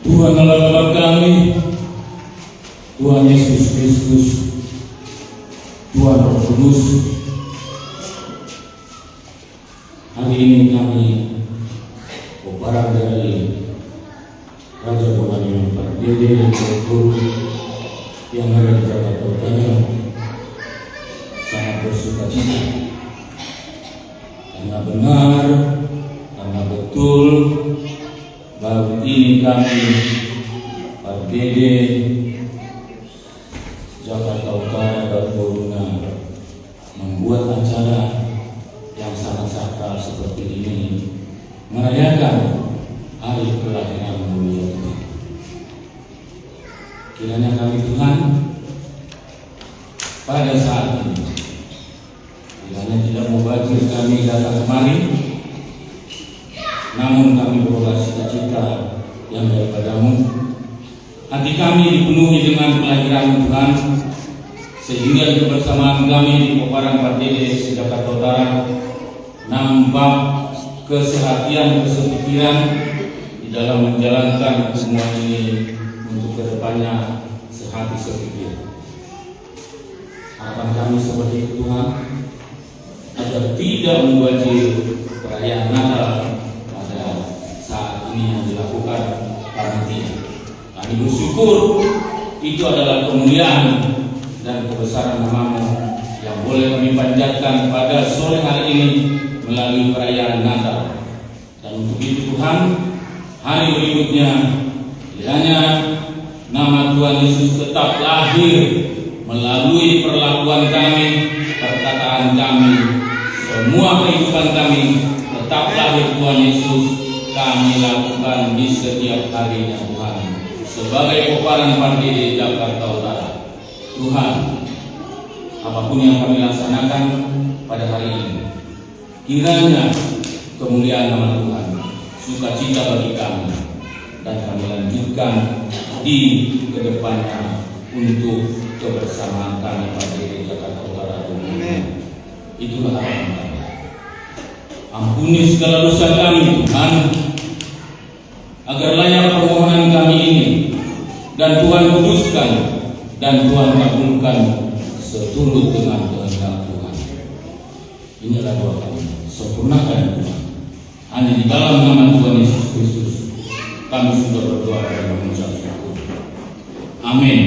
Tuhan Allah kami, Tuhan Yesus Kristus, Tuhan Roh Kudus, hari ini kami barang dari Raja Bonani Pak Dede Guru yang ada di Jakarta Utara sangat bersuka cita karena benar, karena betul bahwa ini kami Pak Dede Jakarta Utara dan Boruna membuat acara yang sangat sakral seperti ini, merayakan hari kelahiran mulia Tuhan. Kiranya kami Tuhan pada saat ini, kiranya tidak mubazir kami datang kemari, namun kami beroleh cita-cita yang daripadamu. Hati kami dipenuhi dengan kelahiran Tuhan, sehingga di kebersamaan kami di Koparan Pak Dede Jakarta Utara nampak kesehatian, kesepikiran di dalam menjalankan semua ini untuk kedepannya sehati sepikir. Harapan kami seperti itu Tuhan, agar tidak mubazir perayaan Natal pada saat ini yang dilakukan karantina. Kami bersyukur itu adalah kemuliaan dan kebesaran namamu yang boleh kami panjatkan pada sore hari ini melalui perayaan Natal. Dan untuk itu Tuhan, hari berikutnya kiranya nama Tuhan Yesus tetap lahir melalui perlakuan kami, perkataan kami, semua kehidupan kami tetap lahir Tuhan Yesus kami lakukan di setiap harinya Tuhan. Sebagai Koparan Pak Dede Jakarta Utara, Tuhan, apapun yang kami laksanakan pada hari ini, kiranya kemuliaan nama Tuhan, sukacita bagi kami, dan kami lanjutkan di kedepannya untuk kebersamaan kami Pak Dede Jakarta Utara. Itulah harapan kami. Ampuni segala dosa kami Tuhan, agar layak permohonan kami ini, dan Tuhan kuduskan dan Tuhan kabulkan seturut dengan kehendak Tuhan. Inilah doa kami, sempurnakan Tuhan. Hanya di dalam nama Tuhan Yesus Kristus kami sudah berdoa dan mengucap syukur. Amin.